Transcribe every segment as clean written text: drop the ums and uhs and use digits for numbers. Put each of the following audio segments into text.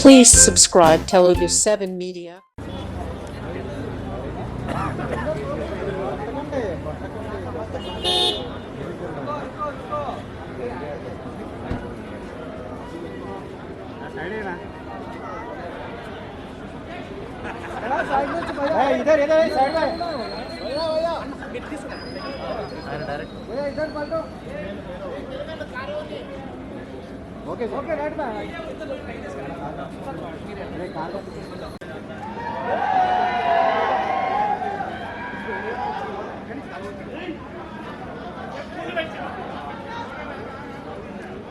Please subscribe Telugu 7 Media. इधर इधर side में इधर पलटो ओके ओके राइट में अरे कार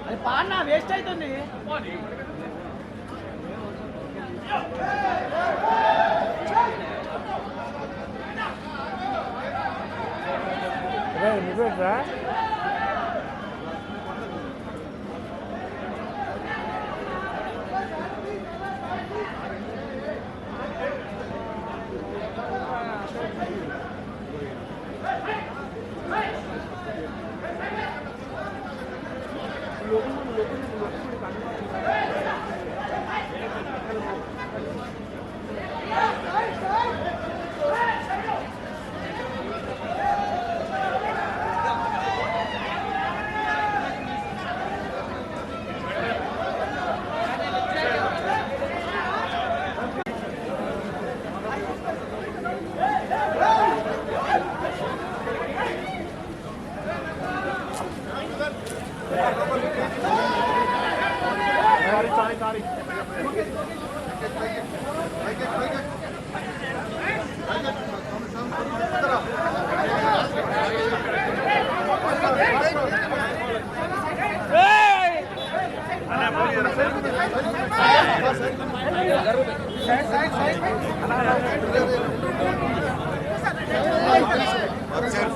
अरे पाना वेस्ट అవుతుంది నువ్వేట్రా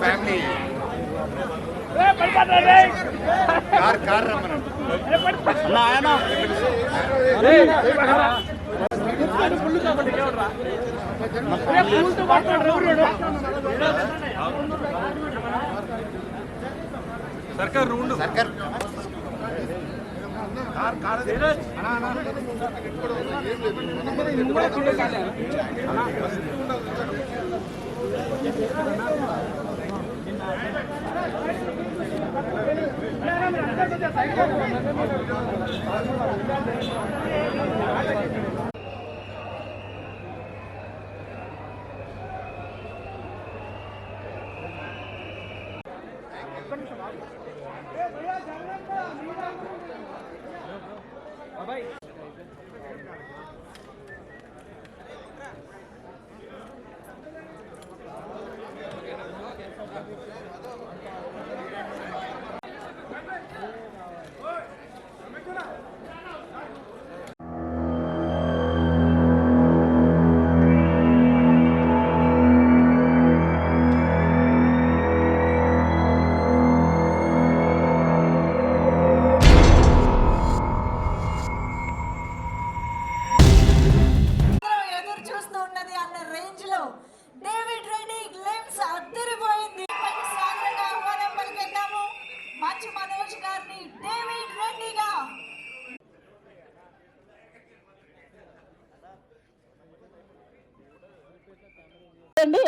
ఫ్యామిలీ కార్ రమ్మను సర్కార్ సర్కార్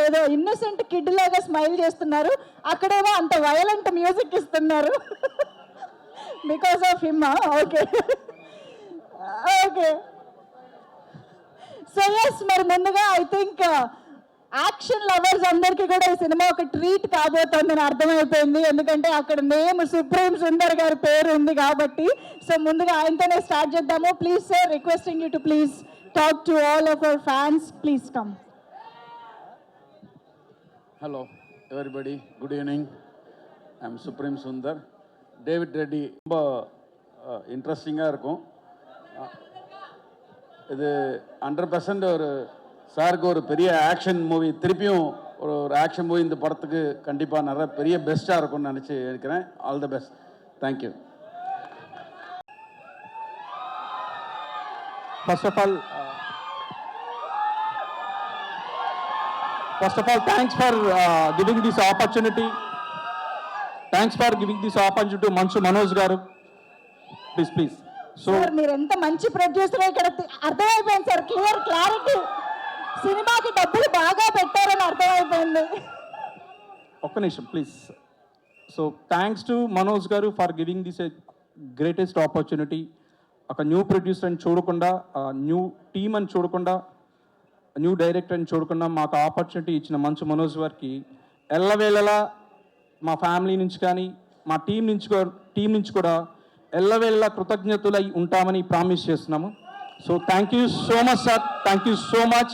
ఏదో ఇన్నోసెంట్ కిడ్ లాగా స్మైల్ చేస్తున్నారు, అక్కడేమో అంత వయలెంట్ మ్యూజిక్ ఇస్తున్నారు. Because of him. Okay okay so yes, మరి ముందుగా ఐ థింక్ యాక్షన్ లవర్స్ అందరికీ కూడా ఈ సినిమా ఒక ట్రీట్ కాబోతోందని అర్థమైపోయింది, ఎందుకంటే అక్కడ నేమ్ సుప్రీం సుందర్ గారి పేరు ఉంది కాబట్టి. సో ముందుగా ఆయనతోనే స్టార్ట్ చేద్దాము. Please sir, requesting you to please talk to all of our fans. Please come. Hello everybody, good evening. I am Supreme Sundar. David Reddy ரொம்ப இன்ட்ரெஸ்டிங்காக இருக்கும். இது 100% ஒரு சாருக்கு ஒரு பெரிய ஆக்ஷன் மூவி, திருப்பியும் ஒரு ஆக்ஷன் மூவி இந்த படத்துக்கு கண்டிப்பாக நிறைய பெரிய பெஸ்ட்டாக இருக்கும்னு நினச்சி இருக்கிறேன். All the best. Thank you. First of all, thanks for giving this opportunity. Thanks for giving this opportunity to Mansu Manoj garu. Please. Sir మీరు ఎంత మంచి ప్రొడ్యూసర్ ఇక్కడ అర్థమైపోయింది సార్, క్లారిటీ. సినిమాకి డబ్బులు బాగా పెట్టారని అర్థమైపోయింది. ఒక్క నిమిషం please. So thanks to Manoj garu for giving this greatest opportunity. ఒక న్యూ ప్రొడ్యూసర్ అని చూడకుండా, న్యూ టీమ్ అని చూడకుండా, న్యూ డైరెక్టర్ అని చూడకుండా మాకు ఆపర్చునిటీ ఇచ్చిన మంచు మనోజ్ గారికి ఎల్లవేళలా మా ఫ్యామిలీ నుంచి కానీ మా టీం నుంచి కూడా ఎల్లవేళలా కృతజ్ఞతలై ఉంటామని ప్రామిస్ చేస్తున్నాము. So thank you so much sir, thank you so much.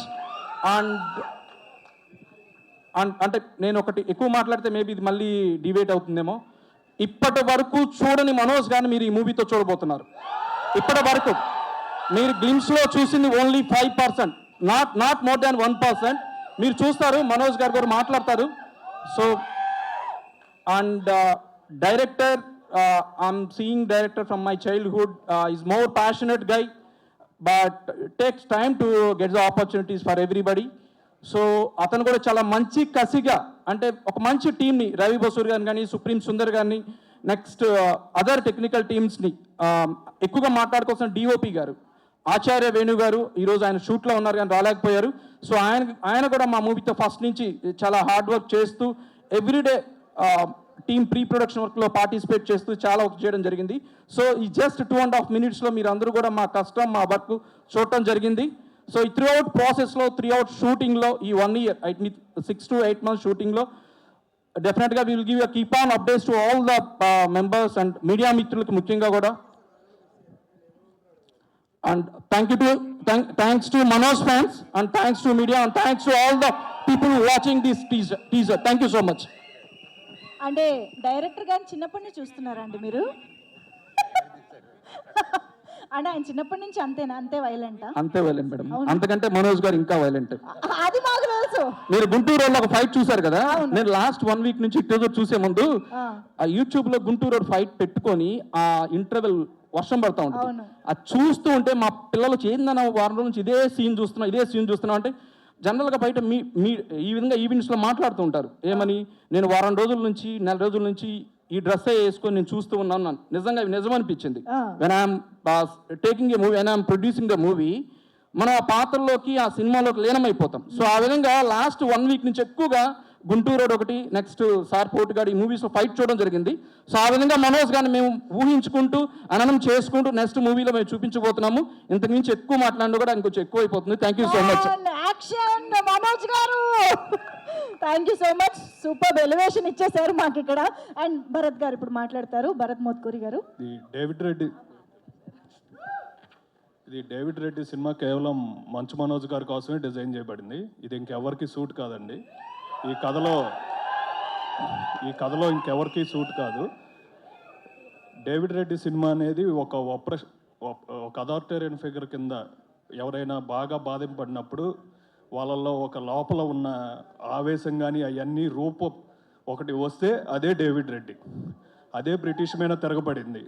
And అంటే నేను ఒకటి ఎక్కువ మాట్లాడితే మేబీ ఇది మళ్ళీ డిబేట్ అవుతుందేమో. ఇప్పటి వరకు చూడని మనోజ్ గారిని మీరు ఈ మూవీతో చూడబోతున్నారు. ఇప్పటి వరకు మీరు గ్లిమ్స్లో చూసింది ఓన్లీ 5%, నాట్ మోర్ దాన్ 1%. మీరు చూస్తారు, మనోజ్ గారు కూడా మాట్లాడతారు. So and director, I'm seeing director from my childhood, is more passionate guy, but takes time to get the opportunities for everybody. So అతను కూడా చాలా మంచి కసిగా, అంటే ఒక మంచి టీంని, రవి బసూర్ గారిని కానీ, సుప్రీం సుందర్ గారిని, నెక్స్ట్ అదర్ టెక్నికల్ టీమ్స్ని, ఎక్కువగా మాట్లాడుకోవాల్సిన డిఓపి గారు ఆచార్య వేణు గారు, ఈరోజు ఆయన షూట్లో ఉన్నారు కానీ రాలేకపోయారు. సో ఆయన కూడా మా మూవీతో ఫస్ట్ నుంచి చాలా హార్డ్ వర్క్ చేస్తూ ఎవ్రీడే టీమ్ ప్రీ ప్రొడక్షన్ వర్క్లో పార్టిసిపేట్ చేస్తూ చాలా వర్క్ చేయడం జరిగింది. సో ఈ జస్ట్ 2.5 minutesలో మీరు అందరూ కూడా మా కష్టం, మా వర్క్ చూడటం జరిగింది. సో ఈ త్రూఅవుట్ ప్రాసెస్లో, త్రూఅవుట్ షూటింగ్లో, ఈ 1 year 6 to 8 months షూటింగ్లో డెఫినెట్గా will give keep on updates to all the members and media మిత్రులకు ముఖ్యంగా కూడా. And thanks to Manoj fans, and thanks to media, and thanks to all the people watching this teaser. Thank you so much. అంటే director గారిని చిన్నప్పటి నుంచి చూస్తున్నారా అండి మీరు? అంటే ఆయన చిన్నప్పటి నుంచి అంతేనా? అంతే వైలెంటా? అంతే వైలెంట్ మేడం, అంతకంటే మనోజ్ గారు ఇంకా వైలెంట్. అది మాకు తెలుసు. మీరు గుంటూరు రోడ్ ఒక ఫైట్ చూసారు కదా, నేను లాస్ట్ 1 week నుంచి టీజర్ చూసే ముందు ఆ యూట్యూబ్ లో గుంటూరు రోడ్ ఫైట్ పెట్టుకొని ఆ ఇంటర్వెల్ వర్షం పడతా ఉంటుంది, అది చూస్తూ ఉంటే మా పిల్లలు ఏందన్న వారం రోజుల నుంచి ఇదే సీన్ చూస్తున్నాం అంటే జనరల్గా బయట ఈ విధంగా ఈవెంట్స్లో మాట్లాడుతూ ఉంటారు. ఏమని, నేను వారం రోజుల నుంచి, నెల రోజుల నుంచి ఈ డ్రెస్ వేసుకొని నేను చూస్తూ ఉన్నాను. నిజంగా నిజం అనిపించింది. When I'm taking a movie, when I'm producing the movie, మనం ఆ పాత్రలోకి, ఆ సినిమాలోకి లీనమైపోతాం. సో ఆ విధంగా లాస్ట్ 1 week నుంచి ఎక్కువగా గుంటూరు రోడ్ ఒకటి, నెక్స్ట్ సార్ పోటుగాడు, ఈ మూవీస్లో ఫైట్ చూడడం జరిగింది. సో ఆ విధంగా మనోజ్ గారిని మేము ఊహించుకుంటూ, అననం చేసుకుంటూ నెక్స్ట్ మూవీలో మేము చూపించబోతున్నాము. ఇంతకు మించి ఎక్కువ మాట్లాడినా కూడా ఇంకొంచెం ఎక్కువ అయిపోతుంది. Thank you so much. Manoj garu thank you so much, super elevation ఇచ్చేసారు మాకు ఇక్కడ. అండ్ భరత్ గారు ఇప్పుడు మాట్లాడతారు, భరత్ మోత్కూరి గారు. ఇది డేవిడ్ రెడ్డి సినిమా కేవలం మంచు మనోజ్ గారి కోసమే డిజైన్ చేయబడింది. ఇది ఇంకెవరికి సూట్ కాదండి. ఈ కథలో ఇంకెవరికి సూట్ కాదు. డేవిడ్ రెడ్డి సినిమా అనేది ఒక అథారిటేరియన్ ఫిగర్ కింద ఎవరైనా బాగా బాధింపడినప్పుడు వాళ్ళల్లో ఒక లోపల ఉన్న ఆవేశం కానీ అవన్నీ రూపం ఒకటి వస్తే అదే డేవిడ్ రెడ్డి. అదే బ్రిటిష్ మీద తిరగబడింది.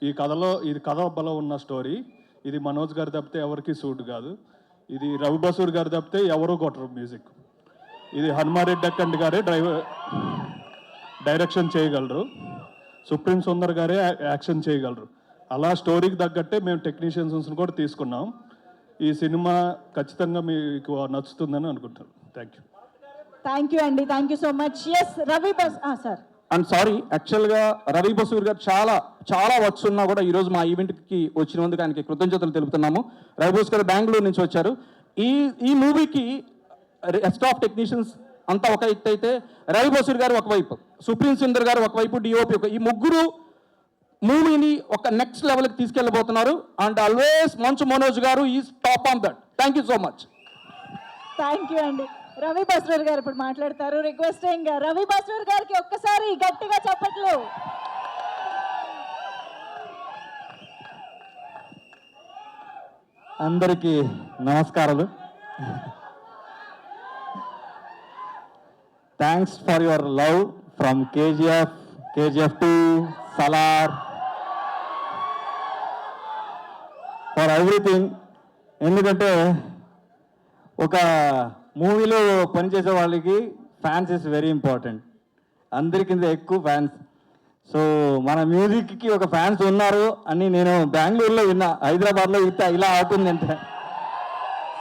ఇది కథ బలం ఉన్న స్టోరీ. ఇది మనోజ్ గారు తప్పితే ఎవరికి సూట్ కాదు. ఇది రవి బసూర్ గారు తప్పితే ఎవరూ కొట్టరు మ్యూజిక్. ఇది హనుమారెడ్డి అక్కండి గారే డైరెక్షన్ చేయగలరు, సుప్రీం సుందర్ గారే యాక్షన్ చేయగలరు. అలా స్టోరీకి తగ్గట్టే మేము టెక్నీషియన్స్ని కూడా తీసుకున్నాం. ఈ సినిమా ఖచ్చితంగా మీకు నచ్చుతుందని అనుకుంటాను. థ్యాంక్ యూ అండి, thank you so much. Yes Ravi sir. And sorry, యాక్చువల్గా రవి బసూర్ గారు చాలా వర్క్స్ ఉన్నా కూడా ఈరోజు మా ఈవెంట్కి వచ్చినందుకు ఆయనకి కృతజ్ఞతలు తెలుపుతున్నాము. రవి బసూర్ గారు బెంగళూరు నుంచి వచ్చారు. ఈ మూవీకి రెస్ట్ ఆఫ్ టెక్నీషియన్స్ అంతా ఒక ఎత్తు అయితే, రవి బసూర్ గారు ఒకవైపు, సుప్రీం సుందర్ గారు ఒకవైపు, డిఓపి ఈ ముగ్గురు మూవీని ఒక నెక్స్ట్ లెవెల్కి తీసుకెళ్ళబోతున్నారు. అండ్ ఆల్వేస్ మంచు మనోజ్ గారు is top on that. Thank you so much. Thank you అండి. రవి బసూర్ గారు ఇప్పుడు మాట్లాడతారు. రిక్వెస్టింగ్ రవి బసూర్ గారికి ఒక్కసారి గట్టిగా చప్పట్లు. అందరికీ నమస్కారాలు. Thanks for your love from KGF 2, Salaar, for everything. ఎందుకంటే ఒక మూవీలో పనిచేసే వాళ్ళకి ఫ్యాన్స్ ఇస్ వెరీ ఇంపార్టెంట్. అందరికింత ఎక్కువ ఫ్యాన్స్. సో మన మ్యూజిక్కి ఒక ఫ్యాన్స్ ఉన్నారు అని నేను బెంగళూరులో విన్నా, హైదరాబాద్లో ఇలా అవుతుందంటే.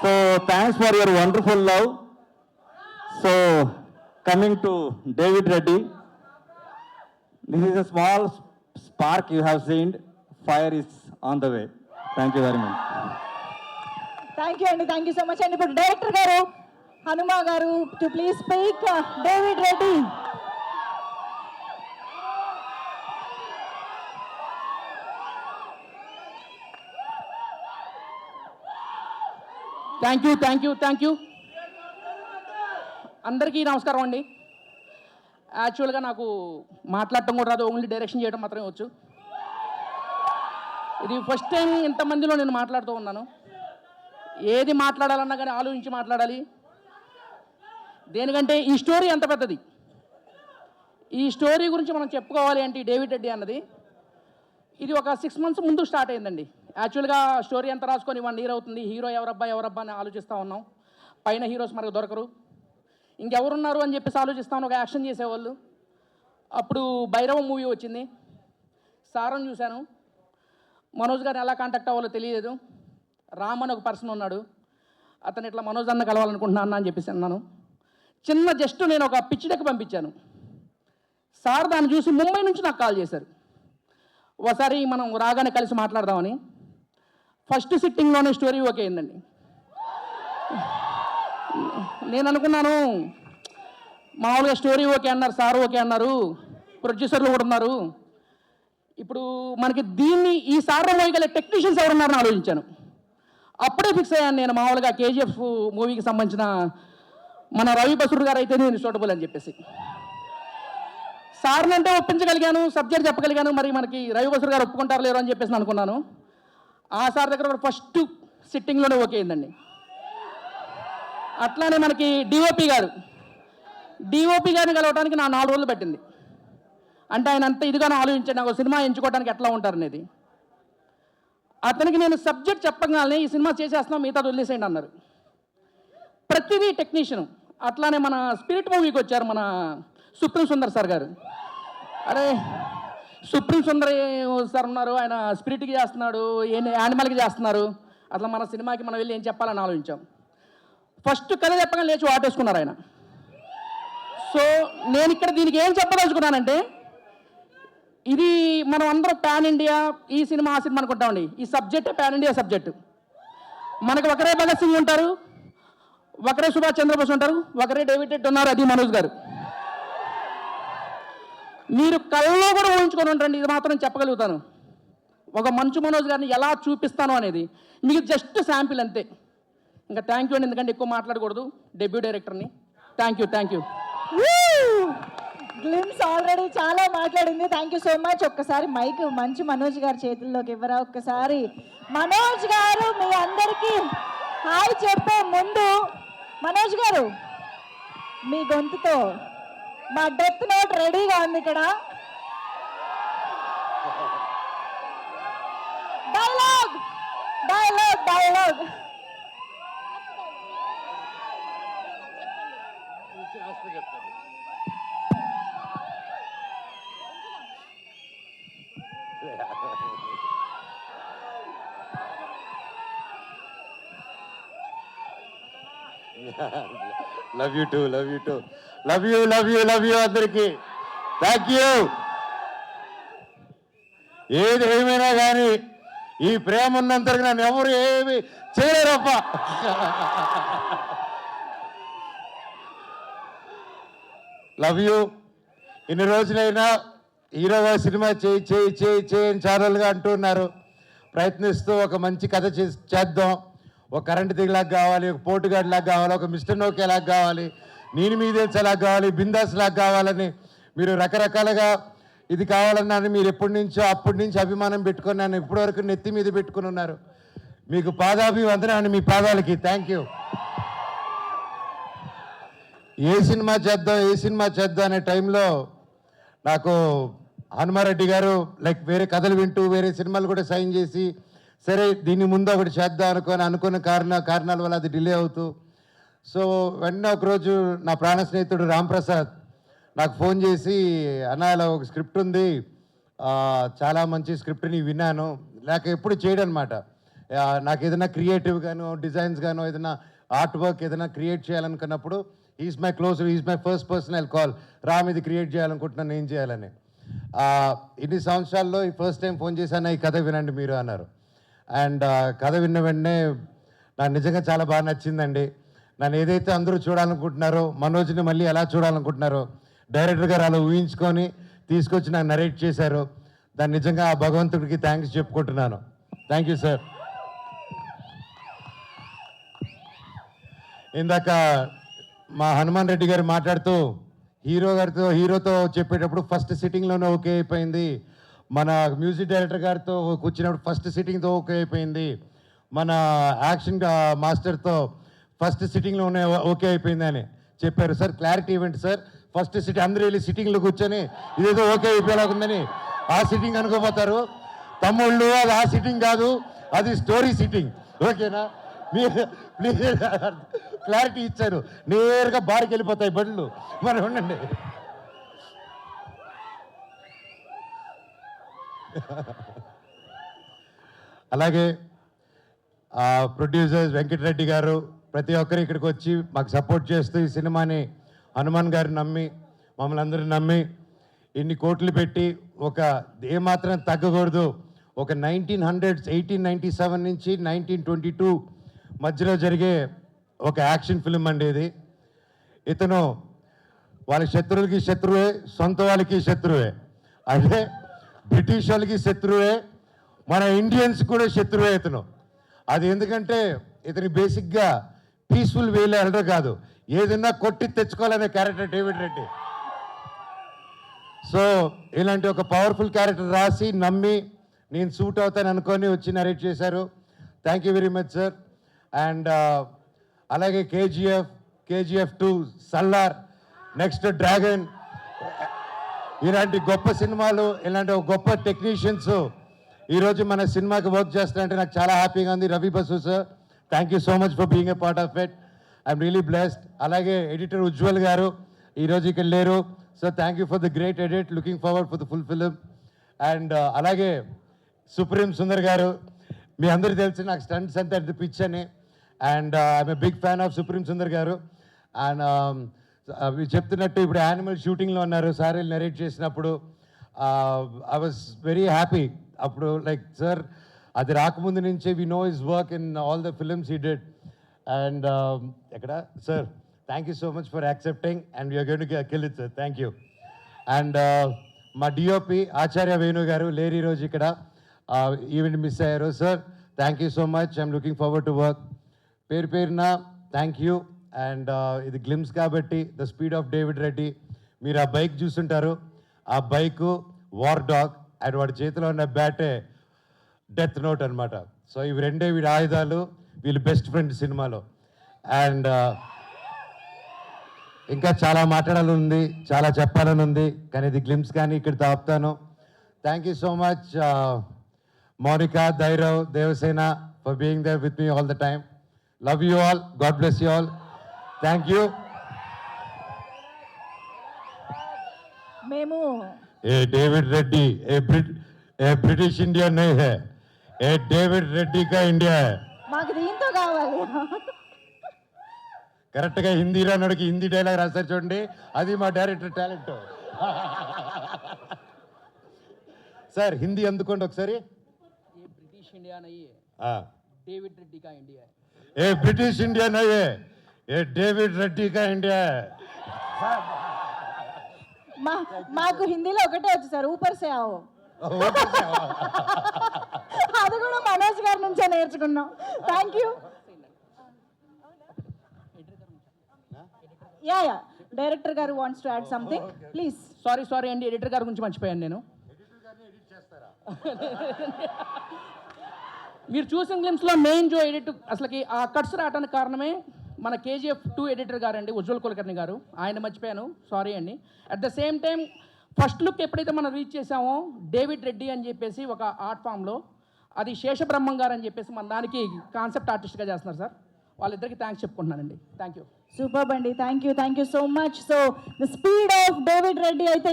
So thanks for your wonderful love. So coming to David Reddy, this is a small spark you have seen, fire is on the way. Thank you very much. Thank you అండి, థ్యాంక్ యూ సో మచ్ అండి. ఇప్పుడు director garu Hanuma garu to please speak. David Reddy. Thank you అందరికీ నమస్కారం అండి. యాక్చువల్గా నాకు మాట్లాడటం కూడా రాదు, ఓన్లీ డైరెక్షన్ చేయడం మాత్రమే వచ్చు. ఇది ఫస్ట్ టైం ఇంతమందిలో నేను మాట్లాడుతూ ఉన్నాను. ఏది మాట్లాడాలన్నా కానీ ఆలోచించి మాట్లాడాలి. దేనికంటే ఈ స్టోరీ ఎంత పెద్దది. ఈ స్టోరీ గురించి మనం చెప్పుకోవాలి అంటే డేవిడ్ రెడ్డి అన్నది ఇది ఒక 6 months ముందు స్టార్ట్ అయిందండి. యాక్చువల్గా స్టోరీ ఎంత రాసుకొని 1 year అవుతుంది. హీరో ఎవరబ్బా అని ఆలోచిస్తూ ఉన్నాం. పైన హీరోస్ మనకు దొరకరు, ఇంకెవరున్నారు అని చెప్పేసి ఆలోచిస్తాను. ఒక యాక్షన్ చేసేవాళ్ళు. అప్పుడు భైరవ మూవీ వచ్చింది, సారం చూశాను. మనోజ్ గారిని ఎలా కాంటాక్ట్ అవ్వాలో తెలియలేదు. రామ్ అని ఒక పర్సన్ ఉన్నాడు, అతను ఇట్లా మనోజ్ అన్న కలవాలనుకుంటున్నాను అని చెప్పేసి అన్నాను. చిన్న జస్ట్ నేను ఒక పిచ్ డెక్ పంపించాను. సార్ దాన్ని చూసి ముంబై నుంచి నాకు కాల్ చేశారు, ఒకసారి మనం రాగానే కలిసి మాట్లాడదామని. ఫస్ట్ సిట్టింగ్లోనే స్టోరీ ఓకే అయిందండి. నేను అనుకున్నాను మామూలుగా స్టోరీ ఓకే అన్నారు, సార్ ఓకే అన్నారు, ప్రొడ్యూసర్లు కూడా ఉన్నారు, ఇప్పుడు మనకి దీన్ని ఈ సార్ మోయగల టెక్నీషియన్స్ ఎవరున్నారని ఆలోచించాను. అప్పుడే ఫిక్స్ అయ్యాను నేను. మామూలుగా KGF మూవీకి సంబంధించిన మన రవి బసూర్ గారు అయితే నేను సూటబుల్ అని చెప్పేసి సార్ని అంటే ఒప్పించగలిగాను, సబ్జెక్ట్ చెప్పగలిగాను. మరి మనకి రవి బసూర్ గారు ఒప్పుకుంటారు లేరు అని చెప్పేసి అనుకున్నాను. ఆ సార్ దగ్గర కూడా ఫస్ట్ సిట్టింగ్లోనే ఓకే అయిందండి. అట్లానే మనకి డిఓపి గారిని కలవడానికి నా 4 రోజులు పట్టింది. అంటే ఆయన అంత ఇదిగానే ఆలోచించాడు నాకు సినిమా ఎంచుకోవడానికి ఎట్లా ఉంటారనేది. అతనికి నేను సబ్జెక్ట్ చెప్పగానే ఈ సినిమా చేసేస్తున్నాం, మిగతా వదిలేసేయండి అన్నారు. ప్రతిదీ టెక్నీషియన్. అట్లానే మన స్పిరిట్ మూవీకి వచ్చారు మన సుప్రీం సుందర్ సార్ గారు. అరే సుప్రీం సుందర్ సార్ ఉన్నారు, ఆయన స్పిరిట్కి చేస్తున్నాడు, యానిమల్కి చేస్తున్నారు. అట్లా మన సినిమాకి మనం వెళ్ళి ఏం చెప్పాలని ఆలోచించాం. ఫస్ట్ కథ చెప్పగా లేచి వాటేసుకున్నారు ఆయన. సో నేను ఇక్కడ దీనికి ఏం చెప్పదలుచుకున్నానంటే, ఇది మనం అందరం పాన్ ఇండియా ఈ సినిమా ఆ సినిమా అనుకుంటామండి. ఈ సబ్జెక్టే పాన్ ఇండియా సబ్జెక్టు. మనకు ఒకరే భగత్ సింగ్ ఉంటారు, ఒకరే సుభాష్ చంద్రబోస్ ఉంటారు, ఒకరే డేవిడ్ రెడ్డి ఉన్నారు, అది మనోజ్ గారు. మీరు కళ్ళలో కూడా ఊహించుకొని ఉంటారండి. ఇది మాత్రం చెప్పగలుగుతాను, ఒక మంచు మనోజ్ గారిని ఎలా చూపిస్తాను అనేది. మీకు జస్ట్ శాంపిల్ అంతే. ఇంకా థ్యాంక్ యూ అండి, ఎందుకంటే ఎక్కువ మాట్లాడకూడదు. డెబ్యూ డైరెక్టర్ని. Thank you. గ్లిమ్స్ ఆల్రెడీ చాలా మాట్లాడింది. Thank you so much. ఒక్కసారి మైక్ మంచి మనోజ్ గారి చేతుల్లోకి ఇవ్వరా? ఒక్కసారి మనోజ్ గారు మీ అందరికీ హాయ్ చెప్పే ముందు, మనోజ్ గారు మీ గొంతుతో మా డెత్ నోట్ రెడీగా ఉంది ఇక్కడ. Dialogue dialogue dialogue love you too అందరికి. Thank you. ఏది ఏమైనా కానీ ఈ ప్రేమ ఉన్నంతగా నన్ను ఎవరు ఏమి చేయలేరప్ప. Love you. ఇన్ని రోజులైనా హీరోగా సినిమా చేయని ఛానల్గా అంటున్నారు. ప్రయత్నిస్తూ ఒక మంచి కథ చేద్దాం. ఒక కరెంట్ దిగులాగా కావాలి, ఒక పోటుగాడిలాగా కావాలి, ఒక మిస్టర్ నోకేలాగా కావాలి, నేను మీదేలాగా కావాలి, బిందాస్ లాగా కావాలని మీరు రకరకాలుగా ఇది కావాలన్నాను. మీరు అప్పటి నుంచి అభిమానం పెట్టుకొని నన్ను ఇప్పటివరకు నెత్తి మీద పెట్టుకుని ఉన్నారు. మీకు పాదాభివందనాన్ని, మీ పాదాలకి థ్యాంక్ యూ. ఏ సినిమా చేద్దాం అనే టైంలో నాకు హనుమారెడ్డి గారు లైక్ వేరే కథలు వింటూ వేరే సినిమాలు కూడా సైన్ చేసి, సరే దీన్ని ముందు ఒకటి చేద్దాం అనుకున్న కారణాల వల్ల అది డిలే అవుతూ, సో వెంటనే ఒకరోజు నా ప్రాణ స్నేహితుడు రాంప్రసాద్ నాకు ఫోన్ చేసి, అన్న ఇలా ఒక స్క్రిప్ట్ ఉంది, చాలా మంచి స్క్రిప్ట్ని విన్నాను, లేక ఎప్పుడు చేయడం అనమాట. నాకు ఏదైనా క్రియేటివ్ గాను డిజైన్స్ గాను ఏదైనా ఆర్ట్ వర్క్ ఏదైనా క్రియేట్ చేయాలనుకున్నప్పుడు is my close, is my first person I call, Ram ఇది క్రియేట్ చేయాలనుకుంటున్నాను, ఏం చేయాలని. ఇన్ని సంవత్సరాల్లో ఈ ఫస్ట్ టైం ఫోన్ చేశాను, ఈ కథ వినండి మీరు అన్నారు. అండ్ కథ విన్న వెంటనే నాకు నిజంగా చాలా బాగా నచ్చిందండి. నన్ను ఏదైతే అందరూ చూడాలనుకుంటున్నారో, మనోజ్ని మళ్ళీ ఎలా చూడాలనుకుంటున్నారో డైరెక్టర్ గారు అలా ఊహించుకొని తీసుకొచ్చి నాకు నరేట్ చేశారు. దాన్ని నిజంగా ఆ భగవంతుడికి థ్యాంక్స్ చెప్పుకుంటున్నాను. Thank you sir. ఇందాక మా హనుమాన్ రెడ్డి గారు మాట్లాడుతూ హీరోతో చెప్పేటప్పుడు ఫస్ట్ సిట్టింగ్లోనే ఓకే అయిపోయింది, మన మ్యూజిక్ డైరెక్టర్ గారితో కూర్చున్నప్పుడు ఫస్ట్ సిట్టింగ్తో ఓకే అయిపోయింది, మన యాక్షన్ మాస్టర్తో ఫస్ట్ సిట్టింగ్లోనే ఓకే అయిపోయింది అని చెప్పారు. సార్ క్లారిటీ ఇవ్వండి సార్, ఫస్ట్ సిట్టింగ్ అందరూ వెళ్ళి సిట్టింగ్లో కూర్చొని ఇదేదో ఓకే అయిపోయేలాగుందని ఆ సిట్టింగ్ అనుకోపోతారు. తమ్ముళ్ళు అది ఆ సిట్టింగ్ కాదు, అది స్టోరీ సిట్టింగ్. ఓకేనా? మీరు ప్లీజ్ క్లారిటీ ఇచ్చారు, నేరుగా బార్కి వెళ్ళిపోతాయి బండ్లు. మరి ఉండండి. అలాగే ప్రొడ్యూసర్స్ వెంకటరెడ్డి గారు ప్రతి ఒక్కరు ఇక్కడికి వచ్చి మాకు సపోర్ట్ చేస్తూ ఈ సినిమాని హనుమాన్ గారు నమ్మి మమ్మల్ని అందరూ నమ్మి ఇన్ని కోట్లు పెట్టి ఒక ఏమాత్రం తగ్గకూడదు, ఒక 1900s 1897 నుంచి 1922 మధ్యలో జరిగే ఒక యాక్షన్ ఫిల్మ్ అండి ఇది. ఇతను వాళ్ళ శత్రువులకి శత్రువే, సొంత వాళ్ళకి శత్రువే, అంటే బ్రిటిష్ వాళ్ళకి శత్రువే, మన ఇండియన్స్ కూడా శత్రువే ఇతను. అది ఎందుకంటే ఇతని బేసిక్గా పీస్ఫుల్ వేలో వెళ్ళడం కాదు, ఏదైనా కొట్టి తెచ్చుకోవాలనే క్యారెక్టర్ డేవిడ్ రెడ్డి. సో ఇలాంటి ఒక పవర్ఫుల్ క్యారెక్టర్ రాసి నమ్మి నేను సూట్ అవుతాను అనుకొని వచ్చి నరేట్ చేశారు. Thank you very much sir. And అలాగే కేజీఎఫ్ 2, సల్లార్, నెక్స్ట్ డ్రాగన్, ఇలాంటి గొప్ప సినిమాలు, ఇలాంటి ఒక గొప్ప టెక్నీషియన్స్ ఈరోజు మన సినిమాకి వర్క్ చేస్తారంటే నాకు చాలా హ్యాపీగా ఉంది. Ravi Basu sir, thank you so much for being a part of it, I'm really blessed. అలాగే ఎడిటర్ ఉజ్వల్ గారు ఈరోజు ఇక్కడ లేరు, so thank you for the great edit, looking forward for the full film. And అలాగే సుప్రీం సుందర్ గారు, మీ అందరికీ తెలిసి నాకు స్టంట్స్ అంతా పిచ్ అని, and I'm a big fan of Supreme Sundar గారు. అండ్ మీరు చెప్తున్నట్టు ఇప్పుడు యానిమల్ షూటింగ్లో ఉన్నారు, సార్ నరేట్ చేసినప్పుడు ఐ వాజ్ వెరీ హ్యాపీ. అప్పుడు లైక్ సార్ అది రాకముందు నుంచే we know his work in all the films he did. And ఎక్కడ sir, thank you so much for accepting and you're going to kill it sir, thank you. And మా DOP Acharya Venu garu లేరు ఈరోజు ఇక్కడ, event miss అయ్యారు. Sir thank you so much, I'm looking forward to work. పేరున thank you. And ఇది glimpse కాబట్టి the speed of David Reddy, మీరు ఆ బైక్ చూస్తుంటారు, ఆ బైకు వార్ డాగ్ అండ్ వాడి చేతిలో ఉన్న బ్యాటే డెత్ నోట్ అనమాట. సో ఇవి రెండే వీడి ఆయుధాలు, వీళ్ళు బెస్ట్ ఫ్రెండ్ సినిమాలో. అండ్ ఇంకా చాలా మాట్లాడాలని ఉంది, చాలా చెప్పాలని ఉంది, కానీ ఇది గ్లిమ్స్ కానీ ఇక్కడ ఆపుతాను. Thank you so much Mounika, Dhairav, Devasena for being there with me all the time. Love you all, God bless you all, thank you. మేము ఏ David Reddy a British India नहीं है, ए डेविड रेड्डी का इंडिया है. మాకు దీంతో కావాలి. కరెక్ట్గా హిందీ రానోడికి హిందీ డైలాగ్ రాస్తారు చూడండి, అది మా డైరెక్టర్ టాలెంట్. సార్ హిందీ అందుకోండి ఒకసారి. బ్రిటిష్ ఇండియా నయ్యే, డేవిడ్ రెడ్డి కా ఇండియా. ఏ బ్రిటిష్ ఇండియా नहीं है, ఏ डेविड रेड्डी का इंडिया है. మాకు హిందీలో ఒకటే వచ్చు సార్, ఊపర్ సే ఆవో. అది కూడా మనోజ్ గారి నుంచే నేర్చుకున్నాం. Thank you. యా డైరెక్టర్ గారు wants to add something please. Sorry అండి, ఎడిటర్ గారి గురించి మర్చిపోయాను నేను. మీరు చూసిన గ్లిమ్స్లో మెయిన్ జో ఎడిట్ అసలుకి ఆ కట్స్ రావడానికి కారణమే మన కేజీఎఫ్ 2 ఎడిటర్ గారు అండి, ఉజ్వల్ కులకర్ణి గారు. ఆయన మర్చిపోయాను, సారీ అండి. At the same time first look ఎప్పుడైతే మనం రీచ్ చేసామో డేవిడ్ రెడ్డి అని చెప్పేసి ఒక ఆర్ట్ ఫామ్లో, అది శేషబ్రహ్మం గారు అని చెప్పేసి మన దానికి కాన్సెప్ట్ ఆర్టిస్ట్గా చేస్తున్నారు సార్. వాళ్ళిద్దరికి థ్యాంక్స్ చెప్పుకుంటున్నానండి. Thank you. సూపర్ అండి, thank you so much. So the speed of David Reddy అయితే